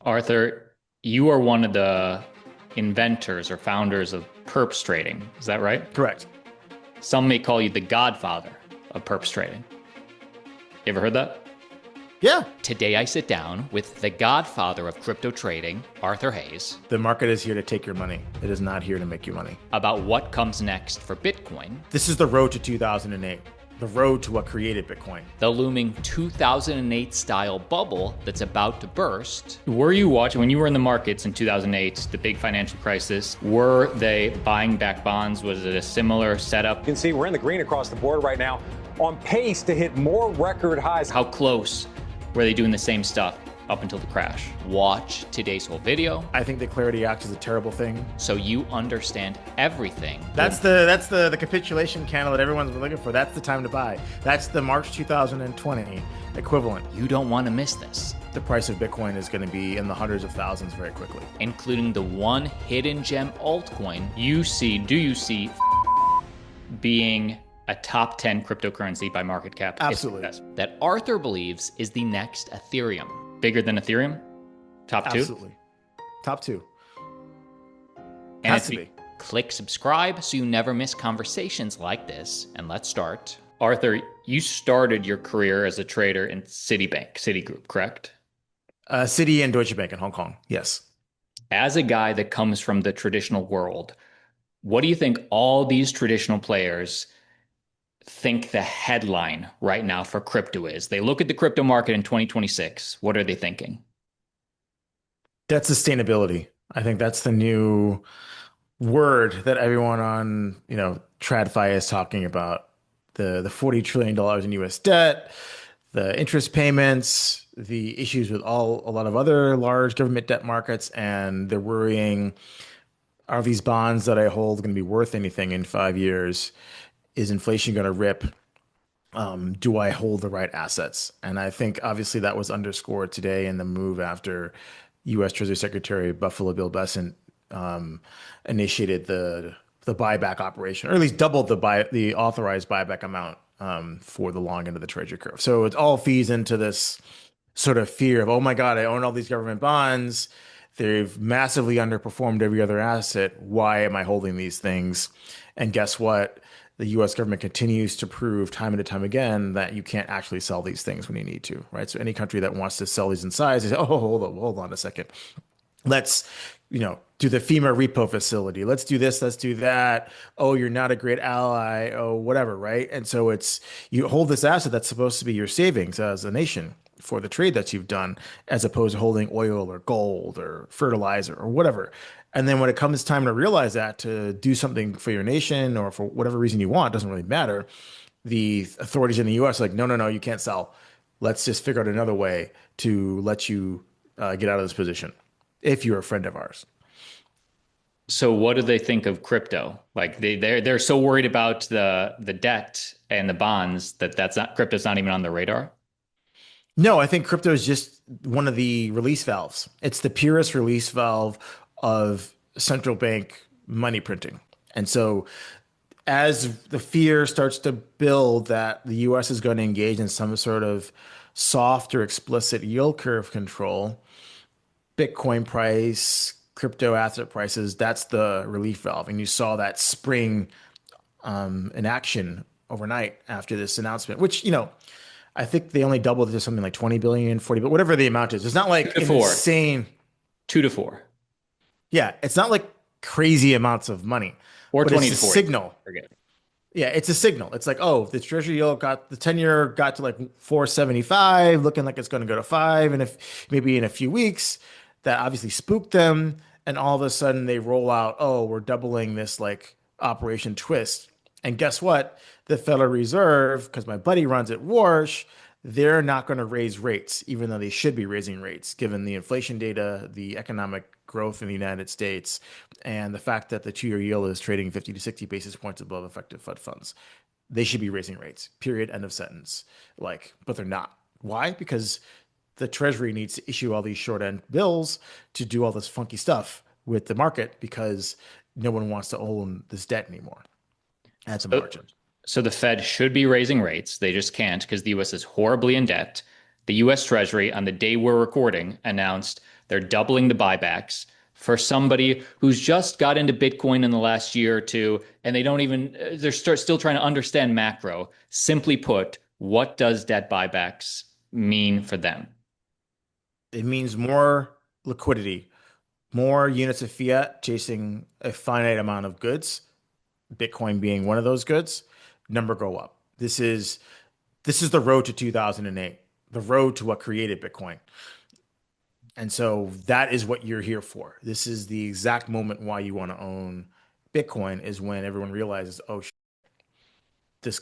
Arthur, you are one of the inventors or founders of perps trading. Is that right? Correct. Some may call you the godfather of perps trading. You ever heard that? Yeah. Today I sit down with the godfather of crypto trading, Arthur Hayes, The market is here to take your money. It is not here to make you money. about what comes next for Bitcoin, This is the road to 2008, the road to what created Bitcoin. the looming 2008 style bubble that's about to burst. Were you watching, when you were in the markets in 2008, the big financial crisis, were they buying back bonds? Was it a similar setup? You can see we're in the green across the board right now, on pace to hit more record highs. How close were they doing the same stuff up until the crash? Watch today's whole video I think the Clarity Act is a terrible thing. so you understand everything. That's the capitulation candle that everyone's been looking for. That's the time to buy. That's the March 2020 equivalent. You don't want to miss this, The price of Bitcoin is going to be in the hundreds of thousands very quickly. including the one hidden gem altcoin do you see being a top 10 cryptocurrency by market cap? Absolutely. That Arthur believes is the next Ethereum. Bigger than Ethereum? Top two? Absolutely. Top two. And Has if to you be. click subscribe so you never miss conversations like this. And let's start. Arthur, you started your career as a trader in Citigroup, correct? Citi and Deutsche Bank in Hong Kong. Yes. As a guy that comes from the traditional world, what do you think all these traditional players think the headline right now for crypto is? They look at the crypto market in 2026. What are they thinking? Debt sustainability. I think that's the new word that everyone on, TradFi is talking about. The $40 trillion in US debt, the interest payments, the issues with a lot of other large government debt markets, and they're worrying, are these bonds that I hold going to be worth anything in 5 years? Is inflation going to rip? Do I hold the right assets? And I think obviously that was underscored today in the move after U.S. Treasury Secretary Buffalo Bill Bessent initiated the buyback operation, or at least doubled the authorized buyback amount for the long end of the Treasury curve. So it all feeds into this sort of fear of, oh my God, I own all these government bonds. They've massively underperformed every other asset. Why am I holding these things? And guess what? The US government continues to prove time and time again that you can't actually sell these things when you need to, right? So any country that wants to sell these in size, they say, oh, hold on a second. Let's, do the FEMA repo facility. Let's do this, let's do that. Oh, you're not a great ally. Oh, whatever, right? And so you hold this asset that's supposed to be your savings as a nation for the trade that you've done, as opposed to holding oil or gold or fertilizer or whatever. And then when it comes time to realize that, to do something for your nation or for whatever reason you want, doesn't really matter. The authorities in the US are like, no, you can't sell. Let's just figure out another way to let you get out of this position if you're a friend of ours. So what do they think of crypto? Like they're so worried about the debt and the bonds that crypto's not even on their radar. No, I think crypto is just one of the release valves. It's the purest release valve of central bank money printing. And so as the fear starts to build that the US is going to engage in some sort of soft or explicit yield curve control, Bitcoin price, crypto asset prices, that's the relief valve. And you saw that spring in action overnight after this announcement, which, I think they only doubled it to something like 20 billion, 40, but whatever the amount is. It's not like insane. 2 to 4. Yeah, it's not like crazy amounts of money. Or but 20 it's to a 40. signal. Forget it. Yeah, it's a signal. It's like, oh, the Treasury yield the 10-year got to like 4.75, looking like it's going to go to 5, and if maybe in a few weeks, that obviously spooked them, and all of a sudden they roll out, oh, we're doubling this like Operation Twist. And guess what? The Federal Reserve, because my buddy runs at Warsh, they're not going to raise rates, even though they should be raising rates, given the inflation data, the economic growth in the United States, and the fact that the 2-year yield is trading 50 to 60 basis points above effective Fed funds. They should be raising rates, period, end of sentence. But they're not. Why? Because the Treasury needs to issue all these short end bills to do all this funky stuff with the market, because no one wants to own this debt anymore at the margin. So the Fed should be raising rates. They just can't because the US is horribly in debt. The US Treasury, on the day we're recording, announced They're doubling the buybacks. For somebody who's just got into Bitcoin in the last year or two, and they don't even, they're still trying to understand macro. Simply put, what does debt buybacks mean for them? It means more liquidity, more units of fiat chasing a finite amount of goods, Bitcoin being one of those goods, number go up. This is the road to 2008, the road to what created Bitcoin. And so that is what you're here for. This is the exact moment why you want to own Bitcoin is when everyone realizes, oh, this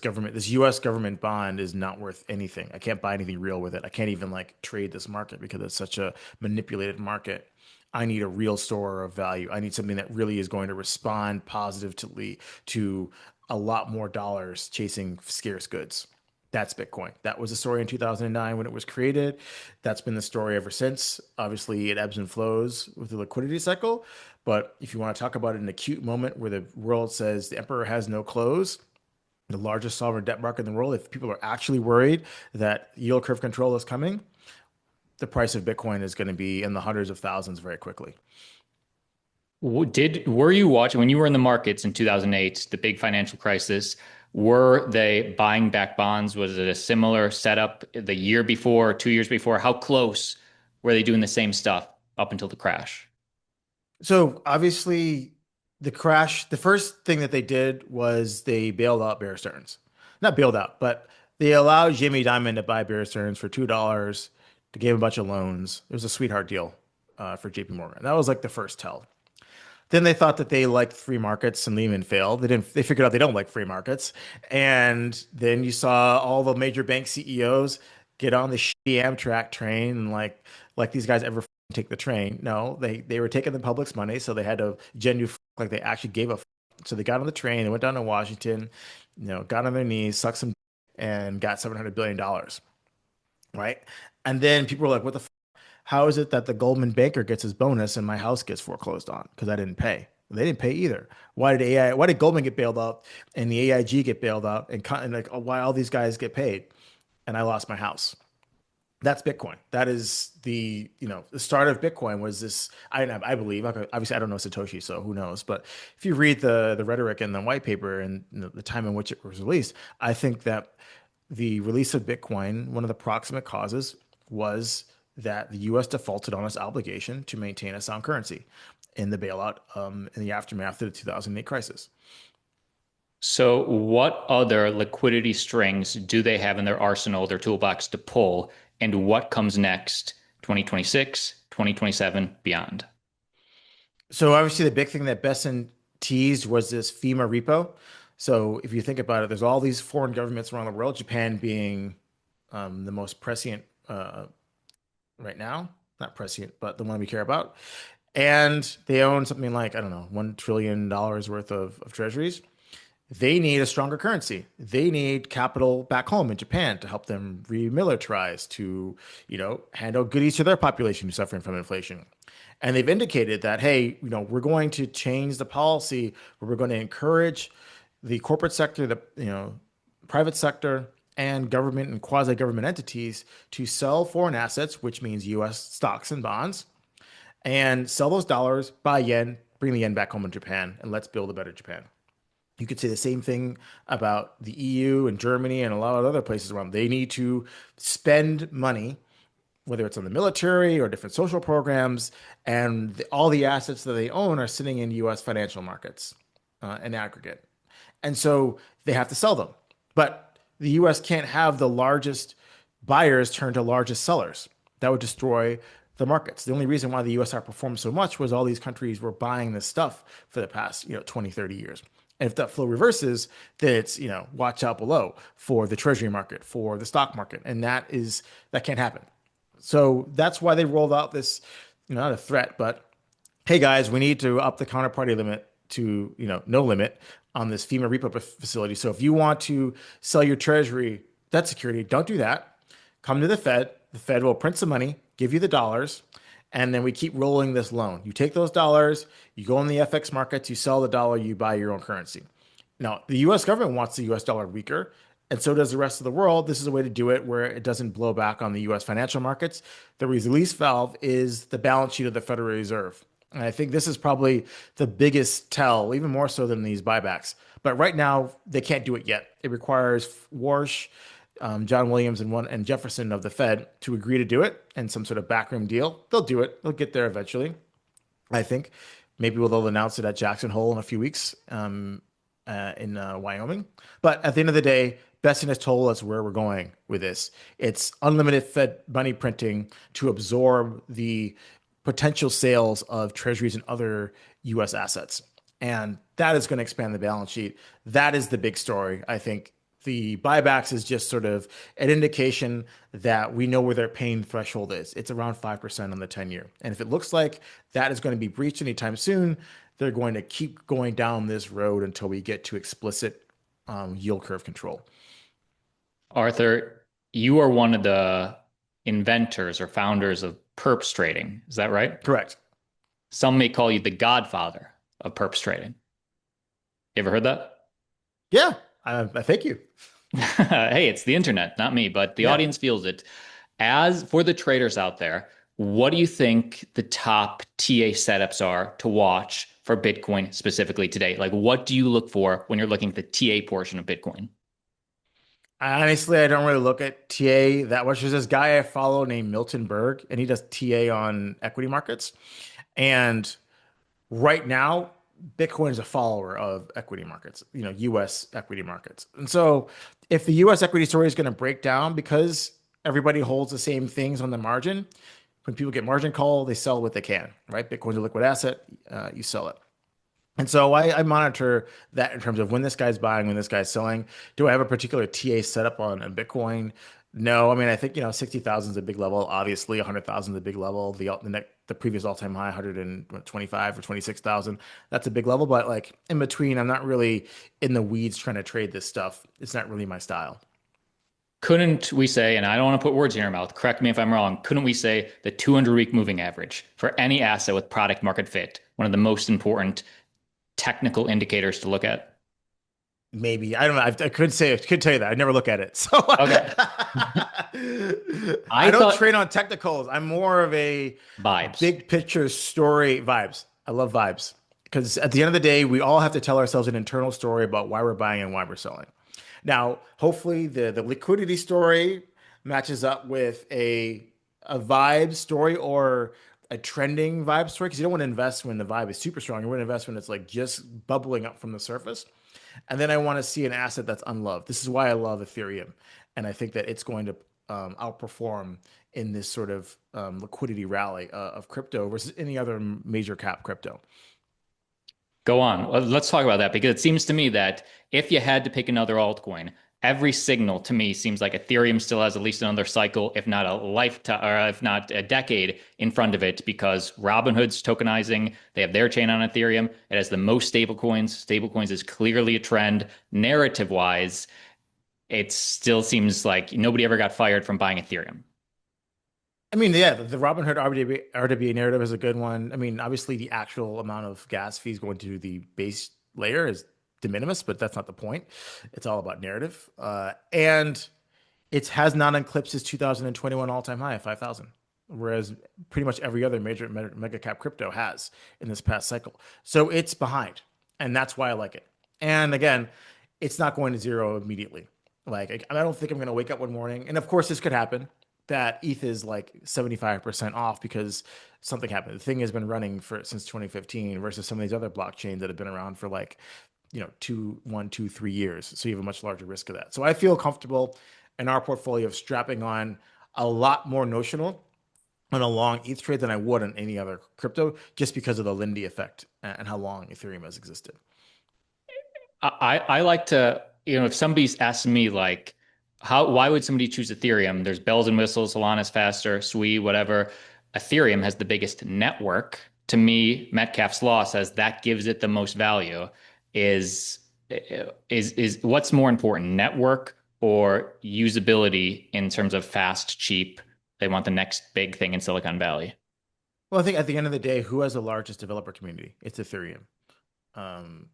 US government bond is not worth anything. I can't buy anything real with it. I can't even like trade this market because it's such a manipulated market. I need a real store of value. I need something that really is going to respond positively to a lot more dollars chasing scarce goods. That's Bitcoin. That was the story in 2009 when it was created. That's been the story ever since. Obviously, it ebbs and flows with the liquidity cycle. But if you want to talk about an acute moment where the world says the emperor has no clothes, the largest sovereign debt market in the world, if people are actually worried that yield curve control is coming, the price of Bitcoin is going to be in the hundreds of thousands very quickly. Were you watching when you were in the markets in 2008, the big financial crisis? Were they buying back bonds? Was it a similar setup the year before, 2 years before? How close were they doing the same stuff up until the crash? So obviously, the first thing that they did was they bailed out Bear Stearns. Not bailed out, but they allowed Jamie Dimon to buy Bear Stearns for $2 to give him a bunch of loans. It was a sweetheart deal for JP Morgan. That was like the first tell. Then they thought that they liked free markets and Lehman failed. They figured out they don't like free markets. And then you saw all the major bank CEOs get on the shitty Amtrak train and like these guys ever take the train. No, they were taking the public's money, so they had to like they actually gave a so they got on the train, they went down to Washington, got on their knees, sucked some and got $700 billion, right? And then people were like, what the how is it that the Goldman banker gets his bonus and my house gets foreclosed on because I didn't pay? They didn't pay either. Why did Goldman get bailed out and the AIG get bailed out and like why all these guys get paid and I lost my house? That's Bitcoin. That is the start of Bitcoin was this. I believe obviously I don't know Satoshi, so who knows? But if you read the rhetoric in the white paper and the time in which it was released, I think that the release of Bitcoin, one of the proximate causes was that the U.S. defaulted on its obligation to maintain a sound currency in the bailout in the aftermath of the 2008 crisis. So, what other liquidity strings do they have in their arsenal, their toolbox to pull? And what comes next, 2026, 2027, beyond? So obviously the big thing that Besson teased was this FEMA repo. So if you think about it, there's all these foreign governments around the world, Japan being the most prescient right now, not prescient, but the one we care about. And they own something like, I don't know, $1 trillion worth of treasuries. They need a stronger currency. They need capital back home in Japan to help them remilitarize, to, handle goodies to their population who's suffering from inflation. And they've indicated that, hey, we're going to change the policy where we're going to encourage the corporate sector, the, private sector and government and quasi-government entities to sell foreign assets, which means U.S. stocks and bonds, and sell those dollars, buy yen, bring the yen back home in Japan, and let's build a better Japan. You could say the same thing about the EU and Germany and a lot of other places around. They need to spend money, whether it's on the military or different social programs, and all the assets that they own are sitting in U.S. financial markets in aggregate. And so they have to sell them. But the U.S. can't have the largest buyers turn to largest sellers. That would destroy the markets. The only reason why the U.S. outperformed so much was all these countries were buying this stuff for the past 20, 30 years. And if that flow reverses, then it's, watch out below for the treasury market, for the stock market. And that can't happen. So that's why they rolled out this, not a threat, but hey guys, we need to up the counterparty limit to, no limit on this FEMA repo facility. So if you want to sell your treasury debt security, don't do that. Come to the Fed. The Fed will print some money, give you the dollars, and then we keep rolling this loan. You take those dollars, you go in the FX markets, you sell the dollar, you buy your own currency. Now, the US government wants the US dollar weaker. and so does the rest of the world. This is a way to do it where it doesn't blow back on the US financial markets. The release valve is the balance sheet of the Federal Reserve. And I think this is probably the biggest tell, even more so than these buybacks. But right now, they can't do it yet. It requires Warsh, John Williams, and Jefferson of the Fed to agree to do it and some sort of backroom deal. They'll do it. They'll get there eventually. I think maybe they'll announce it at Jackson Hole in a few weeks in Wyoming. But at the end of the day, Besson has told us where we're going with this. It's unlimited Fed money printing to absorb the potential sales of treasuries and other U.S. assets. And that is going to expand the balance sheet. That is the big story, I think. The buybacks is just sort of an indication that we know where their pain threshold is. It's around 5% on the 10-year. And if it looks like that is going to be breached anytime soon, they're going to keep going down this road until we get to explicit yield curve control. Arthur, you are one of the inventors or founders of perps trading. Is that right? Correct. Some may call you the godfather of perps trading. You ever heard that? Yeah, I thank you. Hey, it's the internet, not me, but the Yeah. audience feels it. As for the traders out there, what do you think the top TA setups are to watch for Bitcoin specifically today? Like, what do you look for when you're looking at the TA portion of Bitcoin? Honestly, I don't really look at TA that much. There's this guy I follow named Milton Berg, and he does TA on equity markets. And right now, Bitcoin is a follower of equity markets, US equity markets. And so if the US equity story is going to break down because everybody holds the same things on the margin, when people get margin call, they sell what they can, right? Bitcoin's a liquid asset, you sell it. And so I monitor that in terms of when this guy's buying, when this guy's selling. Do I have a particular TA setup on Bitcoin? No. I mean, I think, 60,000 is a big level. Obviously, 100,000 is a big level. The previous all-time high, 125 or 26,000, that's a big level. But like in between, I'm not really in the weeds trying to trade this stuff. It's not really my style. Couldn't we say, and I don't want to put words in your mouth, correct me if I'm wrong, couldn't we say the 200-week moving average for any asset with product market fit, one of the most important technical indicators to look at? Maybe. I don't know. I could tell you that. I never look at it. So Okay. I I don't thought trade on technicals. I'm more of a vibes. big picture story vibes. I love vibes because at the end of the day, we all have to tell ourselves an internal story about why we're buying and why we're selling. Now, hopefully the liquidity story matches up with a vibe story or a trending vibe story because you don't want to invest when the vibe is super strong. You want to invest when it's like just bubbling up from the surface. And then I want to see an asset that's unloved. This is why I love Ethereum. And I think that it's going to outperform in this sort of liquidity rally of crypto versus any other major cap crypto. Go on. Let's talk about that because it seems to me that if you had to pick another altcoin, every signal to me seems like Ethereum still has at least another cycle, if not a lifetime, or if not a decade in front of it, because Robinhood's tokenizing, they have their chain on Ethereum. It has the most stable coins. Stable coins is clearly a trend. Narrative wise, it still seems like nobody ever got fired from buying Ethereum. I mean, yeah, the Robinhood RWA narrative is a good one. I mean, obviously, the actual amount of gas fees going to the base layer is de minimis, but that's not the point. It's all about narrative. And it has not eclipsed its 2021 all-time high of 5,000, whereas pretty much every other major mega cap crypto has in this past cycle. So it's behind, and that's why I like it. And again, it's not going to zero immediately. Like I don't think I'm going to wake up one morning, and of course this could happen that ETH is like 75% off because something happened. The thing has been running for since 2015 versus some of these other blockchains that have been around for like 1, 2, 3 years. So you have a much larger risk of that. So I feel comfortable in our portfolio of strapping on a lot more notional on a long ETH trade than I would on any other crypto, just because of the Lindy effect and how long Ethereum has existed. I like to, if somebody's asking me like, why would somebody choose Ethereum? There's bells and whistles, Solana's faster, Sui, whatever. Ethereum has the biggest network. To me, Metcalfe's law says that gives it the most value. Is is what's more important, network or usability in terms of fast, cheap? They want the next big thing in Silicon Valley. Well, I think at the end of the day, who has the largest developer community? It's Ethereum. Um,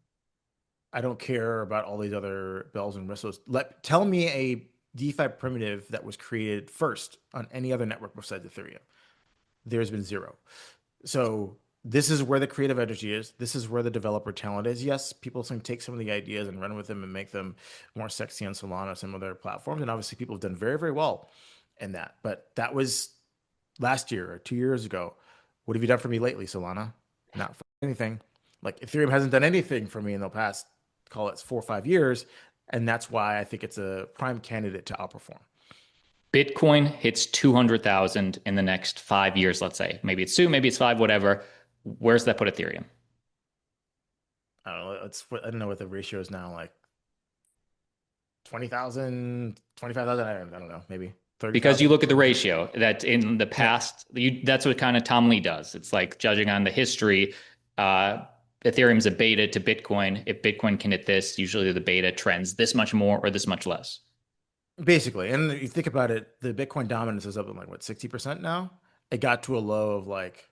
I don't care about all these other bells and whistles. Tell me a DeFi primitive that was created first on any other network besides Ethereum. There's been zero. So this is where the creative energy is. This is where the developer talent is. Yes, people can take some of the ideas and run with them and make them more sexy on Solana, some other platforms, and obviously people have done very, very well in that. But that was last year or 2 years ago. What have you done for me lately, Solana? Not anything. Like Ethereum hasn't done anything for me in the past, call it 4 or 5 years, and that's why I think it's a prime candidate to outperform. Bitcoin hits 200,000 in the next 5 years, let's say. Maybe it's two, maybe it's five, whatever. Where's that put Ethereum? I don't know. I don't know what the ratio is now, like 20,000, 25,000. I don't know, maybe Because you 30,000. look at the ratio that in the Yeah, past, that's what kind of Tom Lee does. It's like judging on the history. Uh, Ethereum's a beta to Bitcoin. If Bitcoin can hit this, usually the beta trends this much more or this much less. basically. And you think about it, the Bitcoin dominance is up in like what, 60% now? It got to a low of like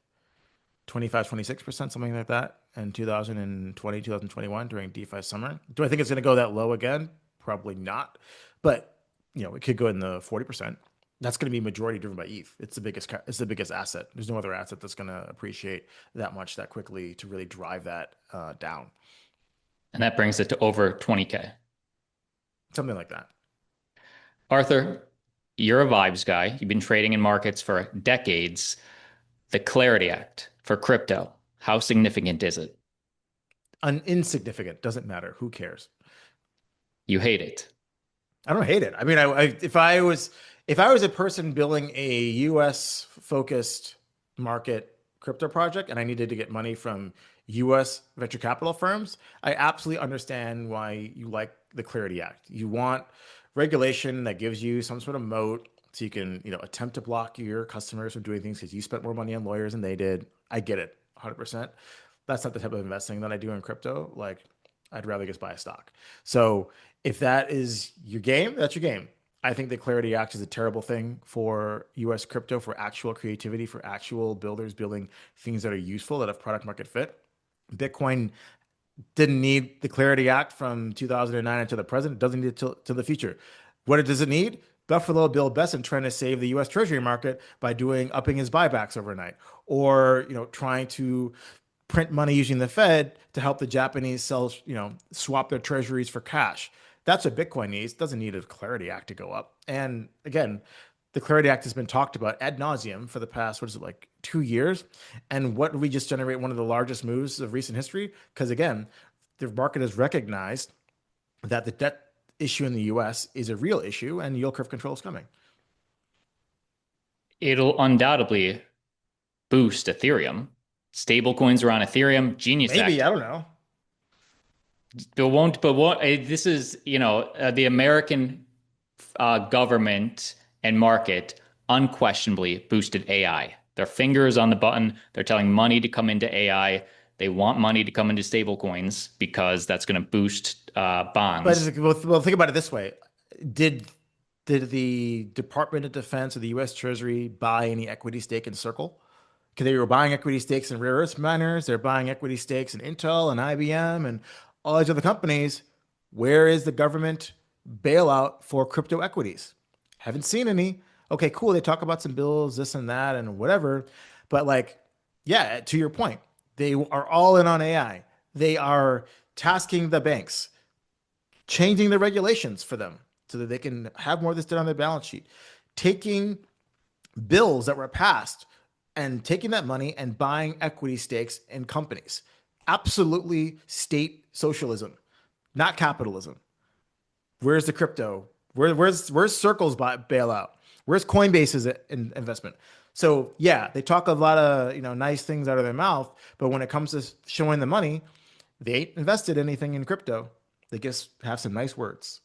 25, 26%, something like that in 2020, 2021 during DeFi summer. Do I think it's going to go that low again? Probably not. But, it could go in the 40%. That's going to be majority driven by ETH. It's the biggest asset. There's no other asset that's going to appreciate that much that quickly to really drive that down. And that brings it to over 20K. Something like that. Arthur, you're a vibes guy. You've been trading in markets for decades. The Clarity Act for crypto, how significant is it? Insignificant. Doesn't matter. Who cares? You hate it. I don't hate it. I mean, if I was a person building a U.S. focused market crypto project and I needed to get money from U.S. venture capital firms, I absolutely understand why you like the Clarity Act. You want regulation that gives you some sort of moat so you can, attempt to block your customers from doing things because you spent more money on lawyers than they did. I get it, 100%. That's not the type of investing that I do in crypto. Like, I'd rather just buy a stock. So if that is your game, that's your game. I think the Clarity Act is a terrible thing for US crypto, for actual creativity, for actual builders building things that are useful, that have product market fit. Bitcoin didn't need the Clarity Act from 2009 until the present. It doesn't need it till the future. What does it need? Buffalo Bill Besson trying to save the U.S. Treasury market by upping his buybacks overnight, or trying to print money using the Fed to help the Japanese swap their treasuries for cash. That's what Bitcoin needs. It doesn't need a Clarity Act to go up. And again, the Clarity Act has been talked about ad nauseum for the past, what is it, like 2 years? And what did we just generate? One of the largest moves of recent history? Because again, the market has recognized that the debt issue in the US is a real issue and yield curve control is coming. It'll undoubtedly boost Ethereum. Stablecoins are on Ethereum. Genius Maybe, Act. I don't know. But won't. But what? This is the American government and market unquestionably boosted AI. Their fingers on the button. They're telling money to come into AI. They want money to come into stablecoins because that's going to boost But bonds. well, think about it this way. Did did the Department of Defense or the U.S. Treasury buy any equity stake in Circle? Because they were buying equity stakes in rare earth miners, they're buying equity stakes in Intel and IBM and all these other companies. Where is the government bailout for crypto equities? Haven't seen any. Okay, cool. They talk about some bills, this and that, and whatever. But like, yeah, to your point, they are all in on AI. They are tasking the banks, changing the regulations for them so that they can have more of this done on their balance sheet, taking bills that were passed and taking that money and buying equity stakes in companies. Absolutely state socialism, not capitalism. Where's the crypto? Where's Circle's bailout? Where's Coinbase's investment? So yeah, they talk a lot of nice things out of their mouth, but when it comes to showing the money, they ain't invested anything in crypto. They just have some nice words.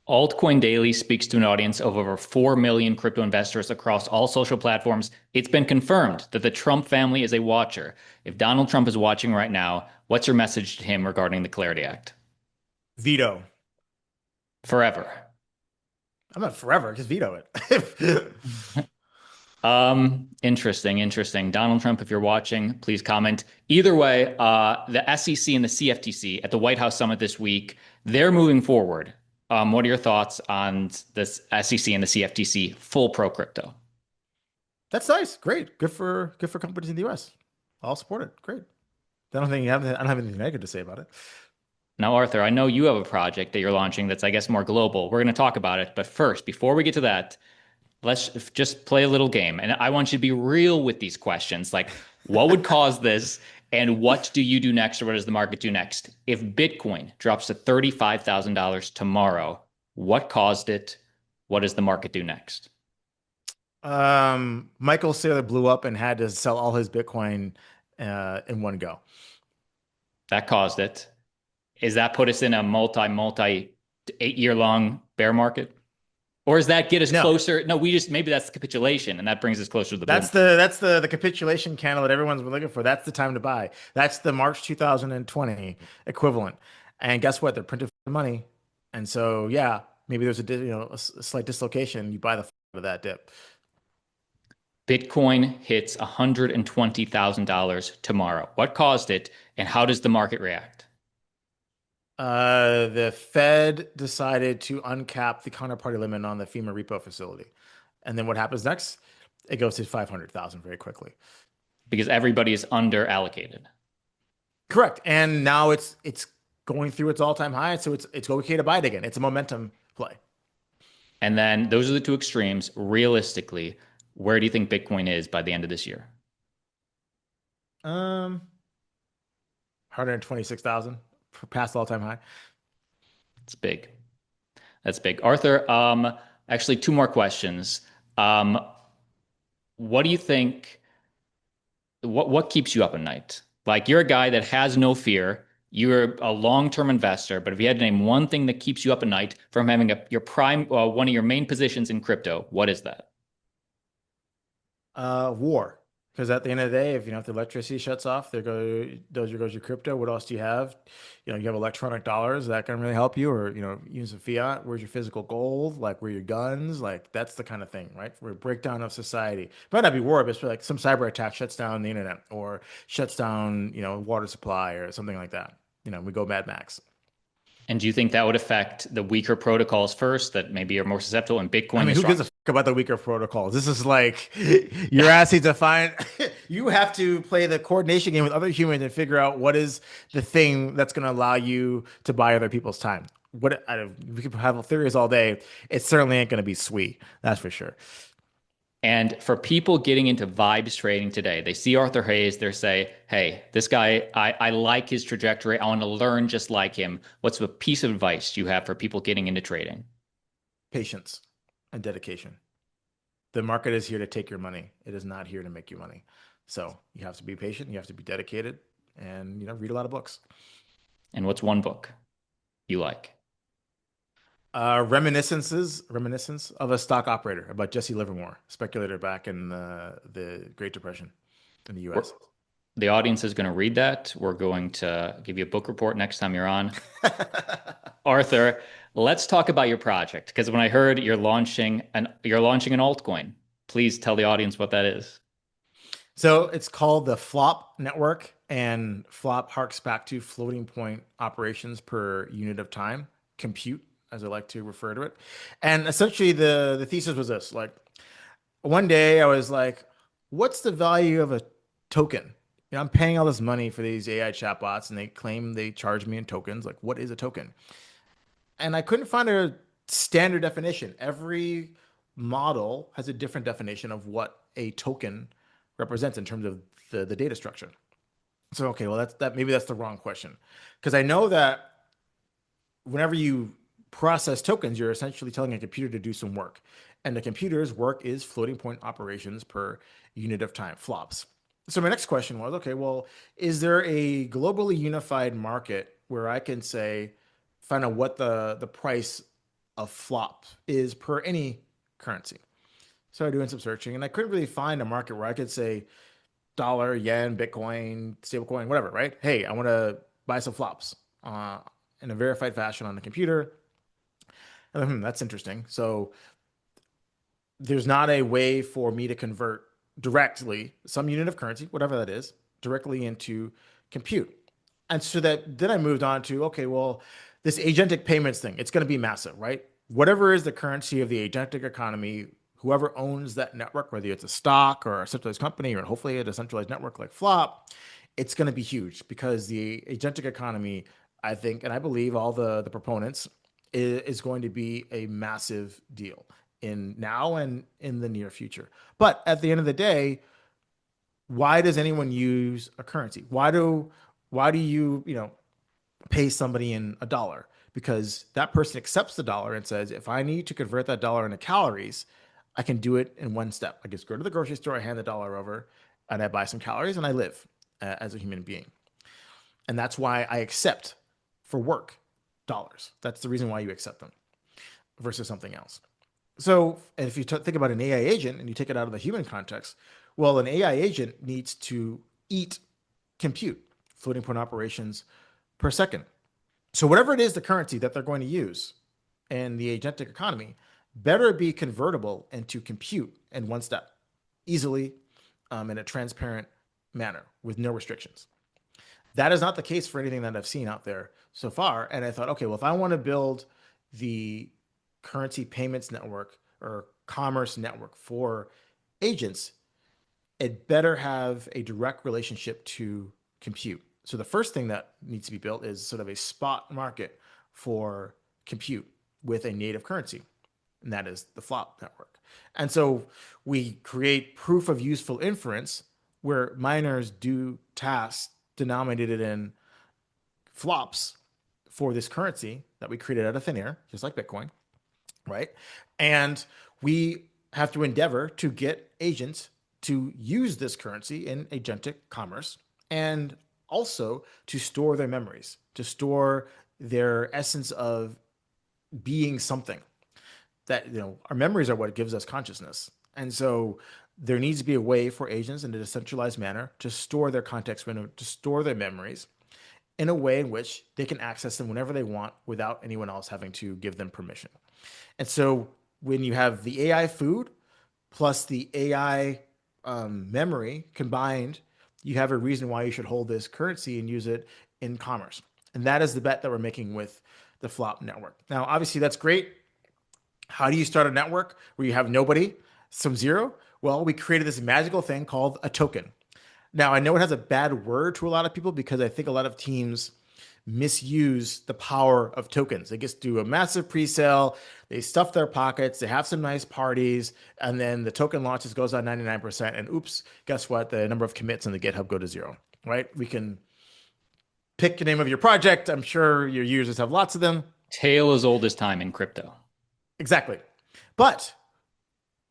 Altcoin Daily speaks to an audience of over 4 million crypto investors across all social platforms. It's been confirmed that the Trump family is a watcher. If Donald Trump is watching right now, what's your message to him regarding the Clarity Act? Veto. Forever. I'm not forever, just veto it. Interesting, interesting. Donald Trump, if you're watching, please comment. Either way, the SEC and the CFTC at the White House summit this week, they're moving forward. What are your thoughts on this SEC and the CFTC full pro crypto? That's nice. Great. Good for companies in the US. I'll support it. Great. I don't have anything negative to say about it. Now, Arthur, I know you have a project that you're launching that's, I guess, more global. We're going to talk about it. But first, before we get to that, let's just play a little game. And I want you to be real with these questions. Like, what would cause this? And what do you do next? Or what does the market do next? If Bitcoin drops to $35,000 tomorrow, what caused it? What does the market do next? Michael Saylor blew up and had to sell all his Bitcoin in one go. That caused it. Is that put us in a multi 8 year long bear market? Or does that get us No, closer? No, we just maybe that's the capitulation and that brings us closer to the bull that's market. the capitulation candle that everyone's been looking for. That's the time to buy. That's the March 2020 equivalent. And guess what? They're printed for money. And so, yeah, maybe there's a slight dislocation. You buy the of that dip. Bitcoin hits $120,000 tomorrow. What caused it and how does the market react? The Fed decided to uncap the counterparty limit on the FEMA repo facility. And then what happens next? It goes to 500,000 very quickly. Because everybody is under allocated. Correct. And now it's going through its all-time high, so it's okay to buy it again. It's a momentum play. And then those are the two extremes. Realistically, where do you think Bitcoin is by the end of this year? Um, 126,000 past all-time high. It's big. That's big. Arthur, actually two more questions. Um, what do you think? What keeps you up at night? Like you're a guy that has no fear. You're a long-term investor, but if you had to name one thing that keeps you up at night from having your prime, one of your main positions in crypto, what is that? War. Because at the end of the day, if the electricity shuts off, there goes your crypto. What else do you have? You have electronic dollars that can really help you, or use a fiat. Where's your physical gold? Like where your guns? Like that's the kind of thing, right? Where breakdown of society. It might not be war, but it's like some cyber attack shuts down the internet or shuts down, water supply or something like that. We go Mad Max. And do you think that would affect the weaker protocols first that maybe are more susceptible and I Bitcoin the mean, who strong? gives a fuck about the weaker protocols? This is like you're asking to find. You have to play the coordination game with other humans and figure out what is the thing that's going to allow you to buy other people's time. We could have theories all day. It certainly ain't going to be sweet. That's for sure. And for people getting into vibes trading today, they see Arthur Hayes, they say, hey, this guy, I like his trajectory. I want to learn just like him. What's a piece of advice you have for people getting into trading? Patience and dedication. The market is here to take your money. It is not here to make you money. So you have to be patient. You have to be dedicated, and read a lot of books. And what's one book you like? Reminiscence of a stock operator about Jesse Livermore, speculator back in the Great Depression in the We're- U.S. The audience is going to read that. We're going to give you a book report next time you're on. Arthur, let's talk about your project because when I heard you're launching an altcoin, please tell the audience what that is. So it's called the Flop Network, and Flop harks back to floating point operations per unit of time, compute, as I like to refer to it. And essentially, the thesis was this: like one day, I was like, "What's the value of a token?" I'm paying all this money for these AI chatbots, and they claim they charge me in tokens. Like, what is a token? And I couldn't find a standard definition. Every model has a different definition of what a token represents in terms of the data structure. So, okay, well, maybe that's the wrong question. Because I know that whenever you process tokens, you're essentially telling a computer to do some work. And the computer's work is floating point operations per unit of time, flops. So my next question was, okay, well, is there a globally unified market where I can say, find out what the price of flop is per any currency? So I'm doing some searching, and I couldn't really find a market where I could say dollar, yen, Bitcoin, stablecoin, whatever, right? Hey, I want to buy some flops in a verified fashion on the computer. And, that's interesting. So there's not a way for me to convert directly some unit of currency, whatever that is, directly into compute. And so that then I moved on to, okay, well, this agentic payments thing, it's going to be massive, right? Whatever is the currency of the agentic economy, whoever owns that network, whether it's a stock or a centralized company or hopefully a decentralized network like Flop, it's going to be huge because the agentic economy, I think, and I believe all the proponents, is going to be a massive deal in now and in the near future. But at the end of the day, why does anyone use a currency? Why do you pay somebody in a dollar? Because that person accepts the dollar and says, if I need to convert that dollar into calories, I can do it in one step. I just go to the grocery store, I hand the dollar over, and I buy some calories and I live as a human being. And that's why I accept for work dollars. That's the reason why you accept them versus something else. So, and if you think about an AI agent and you take it out of the human context, well, an AI agent needs to eat compute, floating point operations per second. So, whatever it is, the currency that they're going to use in the agentic economy better be convertible into compute in one step, easily, in a transparent manner with no restrictions. That is not the case for anything that I've seen out there so far. And I thought, okay, well, if I want to build the currency payments network or commerce network for agents, it better have a direct relationship to compute. So the first thing that needs to be built is sort of a spot market for compute with a native currency, and that is the flop network. And so we create proof of useful inference where miners do tasks denominated in flops for this currency that we created out of thin air, just like Bitcoin, right? And we have to endeavor to get agents to use this currency in agentic commerce and also to store their memories, to store their essence of being something that, our memories are what gives us consciousness. And so there needs to be a way for agents in a decentralized manner to store their context window, to store their memories in a way in which they can access them whenever they want without anyone else having to give them permission. And so when you have the AI food plus the AI memory combined, you have a reason why you should hold this currency and use it in commerce. And that is the bet that we're making with the Flop network. Now, obviously, that's great. How do you start a network where you have nobody, some zero? Well, we created this magical thing called a token. Now, I know it has a bad word to a lot of people because I think a lot of teams misuse the power of tokens. They just do a massive pre-sale, they stuff their pockets, they have some nice parties, and then the token launches, goes on 99%, and oops, guess what? The number of commits in the GitHub go to zero, right? We can pick the name of your project. I'm sure your users have lots of them. Tale as old as time in crypto. Exactly. But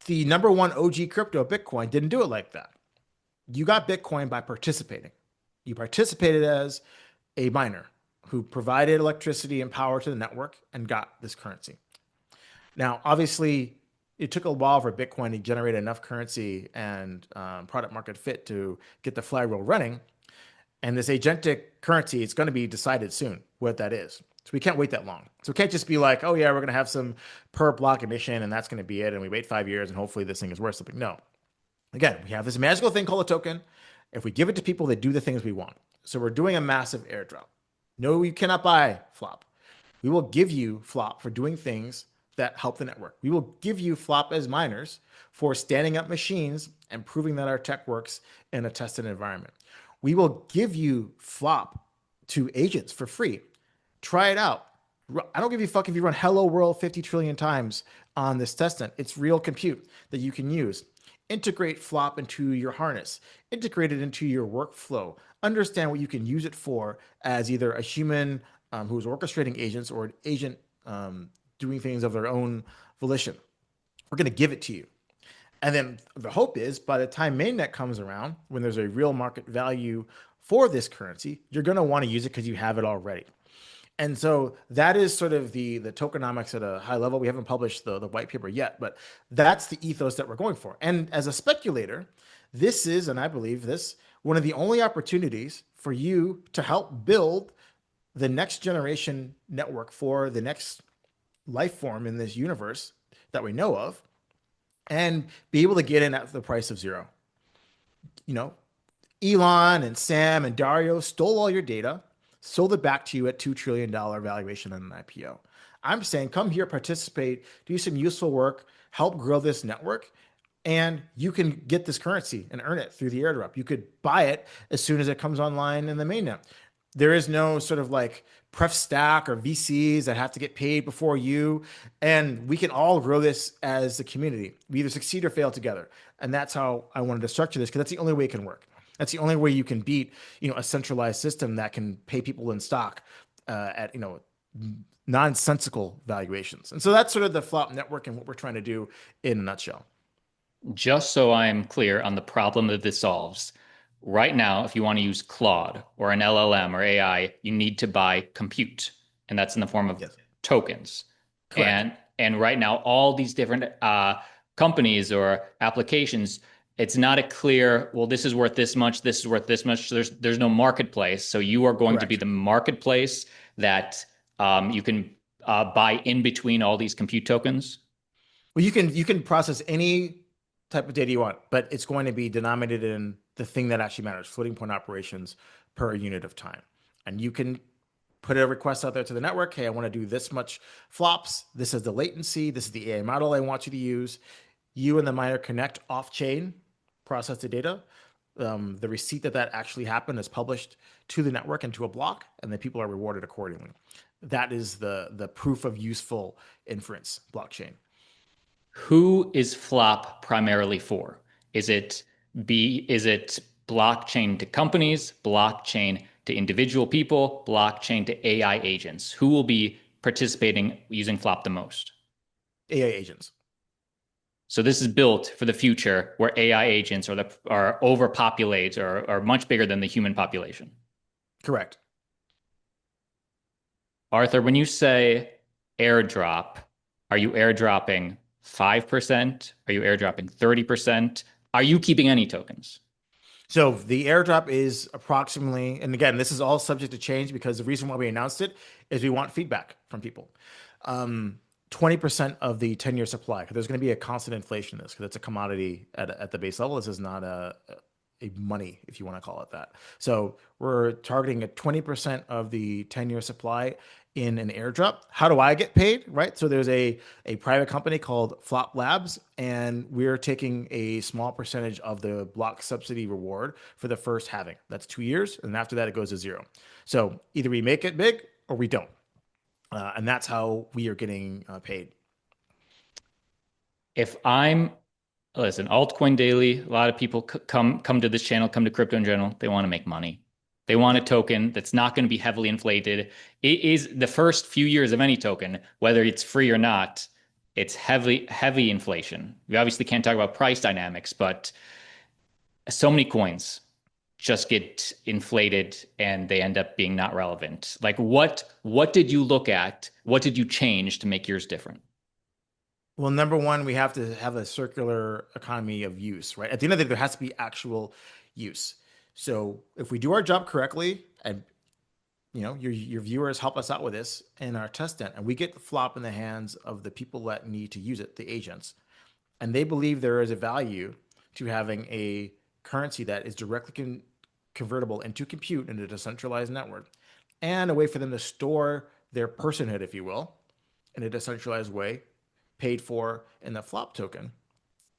the number one OG crypto, Bitcoin, didn't do it like that. You got Bitcoin by participating. You participated as a miner who provided electricity and power to the network and got this currency. Now, obviously, it took a while for Bitcoin to generate enough currency and product market fit to get the flywheel running. And this agentic currency, it's going to be decided soon what that is. So we can't wait that long. So we can't just be like, oh yeah, we're going to have some per block emission and that's going to be it. And we wait 5 years and hopefully this thing is worth something. No. Again, we have this magical thing called a token. If we give it to people, they do the things we want. So we're doing a massive airdrop. No, you cannot buy Flop. We will give you Flop for doing things that help the network. We will give you Flop as miners for standing up machines and proving that our tech works in a tested environment. We will give you Flop to agents for free. Try it out. I don't give you a fuck if you run Hello World 50 trillion times on this testnet. It's real compute that you can use. Integrate Flop into your harness, integrate it into your workflow, understand what you can use it for as either a human who's orchestrating agents or an agent doing things of their own volition. We're going to give it to you. And then the hope is by the time mainnet comes around, when there's a real market value for this currency, you're going to want to use it because you have it already. And so that is sort of the tokenomics at a high level. We haven't published the white paper yet, but that's the ethos that we're going for. And as a speculator, this is, and I believe this, one of the only opportunities for you to help build the next generation network for the next life form in this universe that we know of and be able to get in at the price of zero. You know, Elon and Sam and Dario stole all your data, sold it back to you at $2 trillion valuation in an IPO. I'm saying come here, participate, do some useful work, help grow this network, and you can get this currency and earn it through the airdrop. You could buy it as soon as it comes online in the mainnet. There is no sort of like pref stack or VCs that have to get paid before you. And we can all grow this as a community. We either succeed or fail together. And that's how I wanted to structure this because that's the only way it can work. That's the only way you can beat, a centralized system that can pay people in stock at, nonsensical valuations. And so that's sort of the flop network and what we're trying to do in a nutshell. Just so I'm clear on the problem that this solves, right now, if you want to use Claude or an LLM or AI, you need to buy compute, and that's in the form of Yes. tokens. Correct. And right now, all these different companies or applications, it's not a clear, well, this is worth this much, this is worth this much. There's no marketplace, so you are going to be Correct. the marketplace that you can buy in between all these compute tokens. Well, you can process any type of data you want, but it's going to be denominated in the thing that actually matters, floating point operations per unit of time. And you can put a request out there to the network. Hey, I want to do this much flops. This is the latency. This is the AI model I want you to use. You and the miner connect off chain, process the data. The receipt that actually happened is published to the network into a block, and then people are rewarded accordingly. That is the proof of useful inference blockchain. Who is Flop primarily for? Is it blockchain to companies, blockchain to individual people, blockchain to AI agents? Who will be participating using Flop the most? AI agents. So this is built for the future where AI agents are overpopulate or are much bigger than the human population. Correct. Arthur, when you say airdrop, are you airdropping 5%? Are you airdropping 30%? Are you keeping any tokens? So the airdrop is approximately, and again, this is all subject to change because the reason why we announced it is we want feedback from people. 20% of the 10-year supply, because there's going to be a constant inflation in this because it's a commodity at the base level. This is not a money, if you want to call it that. So we're targeting a 20% of the 10-year supply in an airdrop. How do I get paid? Right. So there's a private company called Flop Labs, and we're taking a small percentage of the block subsidy reward for the first halving. That's 2 years. And after that, it goes to zero. So either we make it big or we don't. And that's how we are getting paid. If I'm Listen, altcoin daily, a lot of people come to this channel, come to crypto in general. They want to make money. They want a Yep. token that's not going to be heavily inflated. It is the first few years of any token, whether it's free or not, it's heavy inflation. We obviously can't talk about price dynamics, but so many coins just get inflated and they end up being not relevant. Like what did you look at? What did you change to make yours different? Well, number one, we have to have a circular economy of use, right? At the end of the day, there has to be actual use. So if we do our job correctly, and your viewers help us out with this in our test net, and we get the flop in the hands of the people that need to use it, the agents, and they believe there is a value to having a currency that is directly convertible into compute in a decentralized network, and a way for them to store their personhood, if you will, in a decentralized way, paid for in the flop token,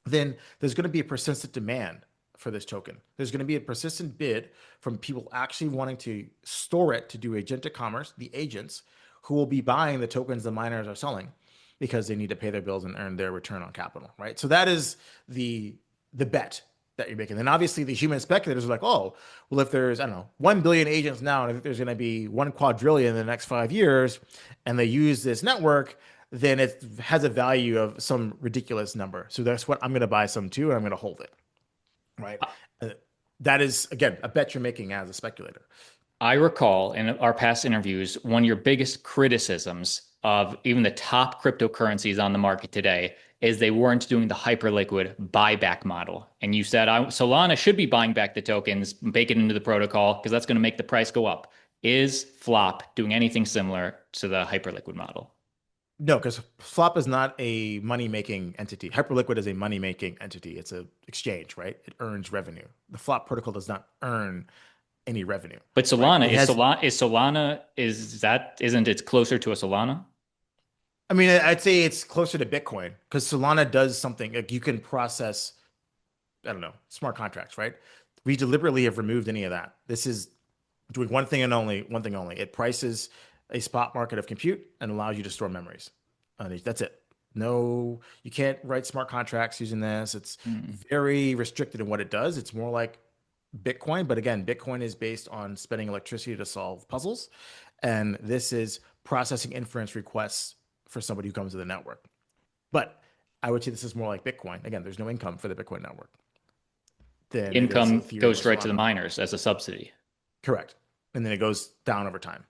then there's going to be a persistent demand for this token. There's going to be a persistent bid from people actually wanting to store it to do agentic commerce, the agents who will be buying the tokens the miners are selling because they need to pay their bills and earn their return on capital, right? So that is the bet that you're making. Then obviously the human speculators are like, oh, well, if there's, I don't know, 1 billion agents now, and if there's going to be 1 quadrillion in the next 5 years, and they use this network, then it has a value of some ridiculous number. So that's what I'm going to buy some too, and I'm going to hold it, right? Uh, That is, again, a bet you're making as a speculator. I recall in our past interviews, one of your biggest criticisms of even the top cryptocurrencies on the market today is they weren't doing the hyperliquid buyback model. And you said Solana should be buying back the tokens, bake it into the protocol because that's going to make the price go up. Is Flop doing anything similar to the hyperliquid model? No, because Flop is not a money-making entity. Hyperliquid is a money-making entity. It's a exchange, right? It earns revenue. The Flop protocol does not earn any revenue, But right? Solana It has, Is Solana is that isn't it closer to a Solana? I mean, I'd say it's closer to Bitcoin because Solana does something like you can process, I don't know, smart contracts, right? We deliberately have removed any of that. This is doing one thing only. It prices a spot market of compute and allows you to store memories. That's it. No, you can't write smart contracts using this. It's Hmm. very restricted in what it does. It's more like Bitcoin, but again, Bitcoin is based on spending electricity to solve puzzles, and this is processing inference requests for somebody who comes to the network. But I would say this is more like Bitcoin. Again, there's no income for the Bitcoin network than it is Income Ethereum goes or straight to the Solana. miners as a subsidy. Correct. And then it goes down over time.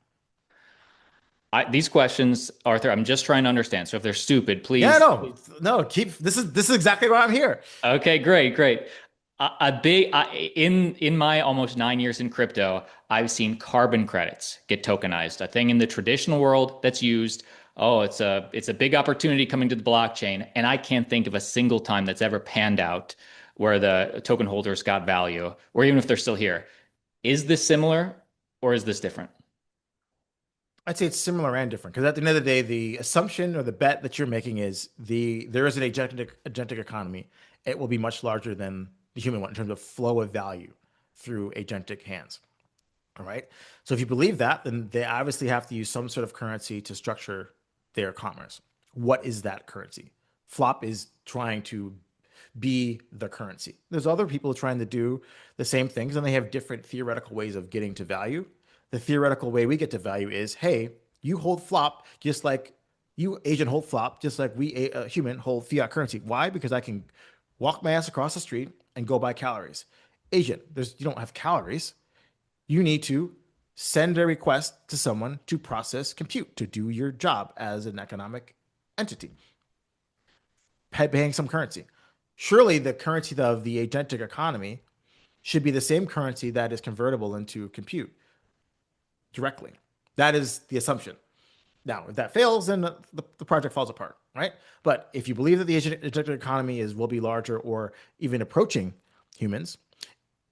These questions, Arthur, I'm just trying to understand. So if they're stupid, Yeah, please. no, no, keep this is exactly why I'm here. Okay, great, great. In my almost 9 years in crypto, I've seen carbon credits get tokenized. A thing in the traditional world that's used. Oh, it's a big opportunity coming to the blockchain, and I can't think of a single time that's ever panned out where the token holders got value, or even if they're still here. Is this similar or is this different? I'd say it's similar and different because at the end of the day, the assumption or the bet that you're making is there is an agentic economy. It will be much larger than the human one in terms of flow of value through agentic hands. All right. So if you believe that, then they obviously have to use some sort of currency to structure their commerce. What is that currency? Flop is trying to be the currency. There's other people trying to do the same things, and they have different theoretical ways of getting to value. The theoretical way we get to value is, hey, you hold flop just like you agent hold flop, just like we a human hold fiat currency. Why? Because I can walk my ass across the street and go buy calories. Agent, you don't have calories. You need to send a request to someone to process compute to do your job as an economic entity, paying some currency. Surely the currency of the agentic economy should be the same currency that is convertible into compute directly. That is the assumption. Now, if that fails, then the project falls apart, right? But if you believe that the agentic economy will be larger or even approaching humans,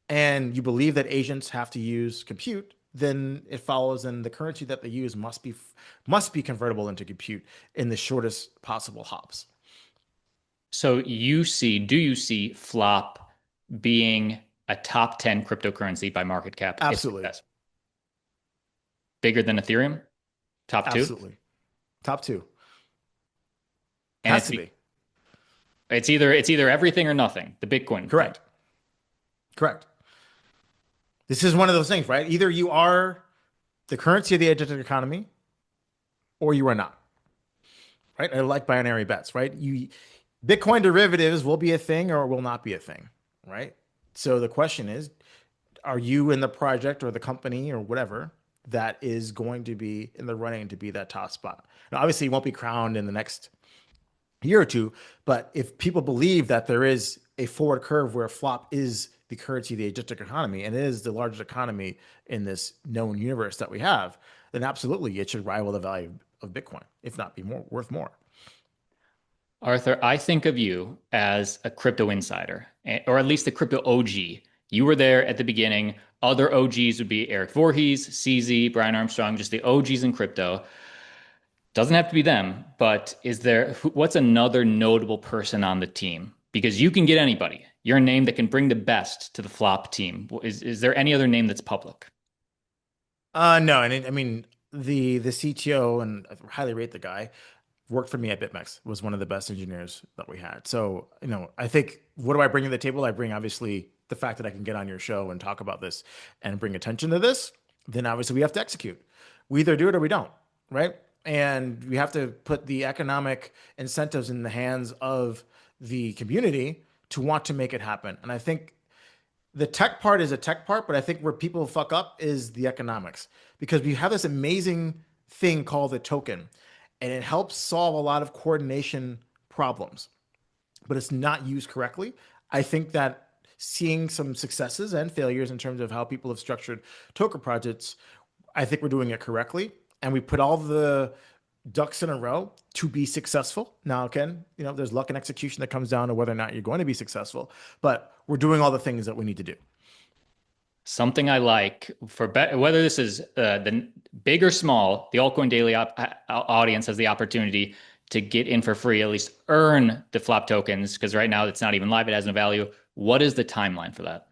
and you believe that agents have to use compute, then it follows, and the currency that they use must be convertible into compute in the shortest possible hops. So do you see Flop being a top 10 cryptocurrency by market cap if Absolutely, successful? Bigger than Ethereum? Top two? absolutely, top two And has to be it's either everything or nothing, the Bitcoin thing. correct. Correct. This is one of those things, right? Either you are the currency of the agentic economy, or you are not. Right? I like binary bets, right? Bitcoin derivatives will be a thing or will not be a thing, right? So the question is, are you in the project or the company or whatever that is going to be in the running to be that top spot? Now, obviously, it won't be crowned in the next year or two, but if people believe that there is a forward curve where flop is the currency of the agentic economy and it is the largest economy in this known universe that we have, then absolutely it should rival the value of Bitcoin, if not be more worth more. Arthur, I think of you as a crypto insider, or at least a crypto OG. You were there at the beginning. Other OGs would be Eric Voorhees, CZ, Brian Armstrong, just the OGs in crypto. Doesn't have to be them, but what's another notable person on the team? Because you can get anybody. You're a name that can bring the best to the flop team. Is there any other name that's public? No, and I mean the CTO, and I highly rate the guy, worked for me at BitMEX, was one of the best engineers that we had. So, I think what do I bring to the table? I bring obviously the fact that I can get on your show and talk about this and bring attention to this. Then obviously we have to execute. We either do it or we don't, right? And we have to put the economic incentives in the hands of the community to want to make it happen. And I think the tech part is a tech part, but I think where people fuck up is the economics because we have this amazing thing called the token and it helps solve a lot of coordination problems, but it's not used correctly. I think that seeing some successes and failures in terms of how people have structured token projects, I think we're doing it correctly. And we put all the ducks in a row to be successful. Now, again, there's luck and execution that comes down to whether or not you're going to be successful, but we're doing all the things that we need to do. Something I like for whether this is the big or small, the altcoin daily audience has the opportunity to get in for free, at least earn the flop tokens, because right now it's not even live, it has no value. What is the timeline for that?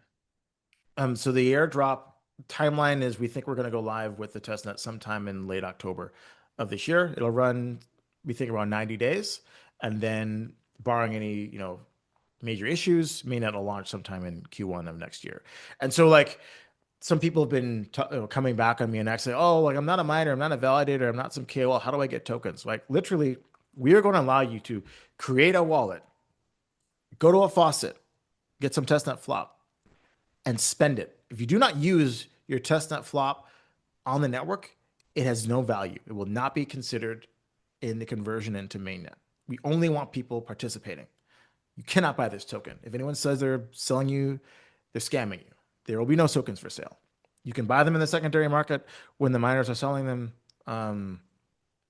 So the airdrop timeline is we think we're going to go live with the testnet sometime in late October of this year. It'll run, we think, around 90 days. And then barring any, major issues, mainnet will launch sometime in Q1 of next year. And so like some people have been coming back on me and actually, oh, like I'm not a miner, I'm not a validator, I'm not some KOL. How do I get tokens? Like literally, we are going to allow you to create a wallet, go to a faucet, get some testnet flop, and spend it. If you do not use your testnet flop on the network, it has no value. It will not be considered in the conversion into mainnet. We only want people participating. You cannot buy this token. If anyone says they're selling you, they're scamming you. There will be no tokens for sale. You can buy them in the secondary market when the miners are selling them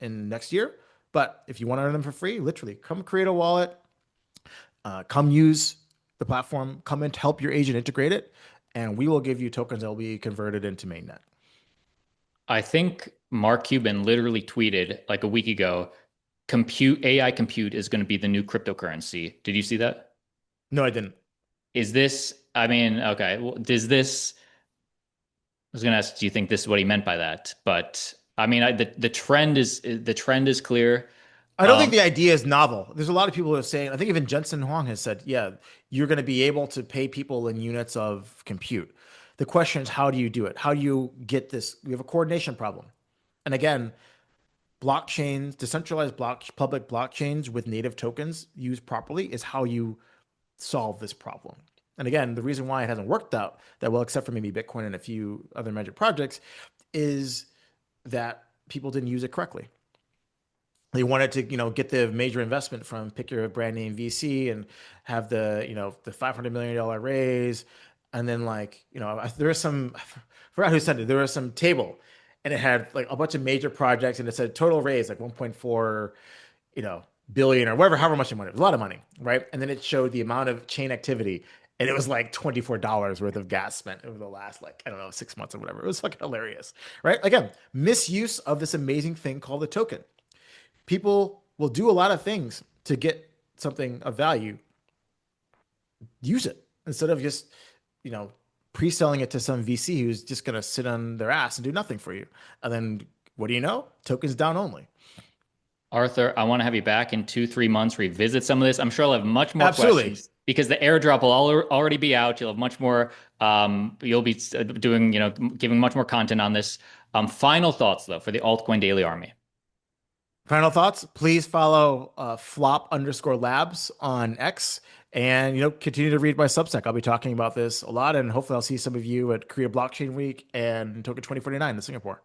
in next year. But if you want to earn them for free, literally come create a wallet, come use the platform, come and help your agent integrate it, and we will give you tokens that will be converted into mainnet. I think Mark Cuban literally tweeted like a week ago, compute AI compute is going to be the new cryptocurrency. Did you see that? No, I didn't. Is this, I mean, okay, well, does this, I was going to ask, do you think this is what he meant by that? But I mean, the trend is clear. I don't think Um, the idea is novel. There's a lot of people who are saying, I think even Jensen Huang has said, yeah, you're going to be able to pay people in units of compute. The question is, how do you do it? How do you get this? We have a coordination problem. And again, blockchains, decentralized public blockchains with native tokens used properly is how you solve this problem. And again, the reason why it hasn't worked out that well, except for maybe Bitcoin and a few other major projects, is that people didn't use it correctly. They wanted to, get the major investment from pick your brand name VC and have the $500 million raise. And then there was some, I forgot who sent it. There was some table and it had like a bunch of major projects and it said total raise like 1.4, billion or whatever, however much money. It was a lot of money, right? And then it showed the amount of chain activity and it was like $24 worth of gas spent over the last, like, I don't know, 6 months or whatever. It was fucking hilarious, right? Again, misuse of this amazing thing called a token. People will do a lot of things to get something of value. Use it instead of just, you know, pre-selling it to some VC who's just going to sit on their ass and do nothing for you. And then what do you know? Tokens down only. Arthur, I want to have you back in 2, 3 months, revisit some of this. I'm sure I'll have much more Absolutely. questions because the airdrop will already be out. You'll have much more, you'll be doing, giving much more content on this. Final thoughts though, for the altcoin daily army. Final thoughts. Please follow flop_labs on X and, continue to read my Substack. I'll be talking about this a lot and hopefully I'll see some of you at Korea Blockchain Week and Token 2049 in Singapore.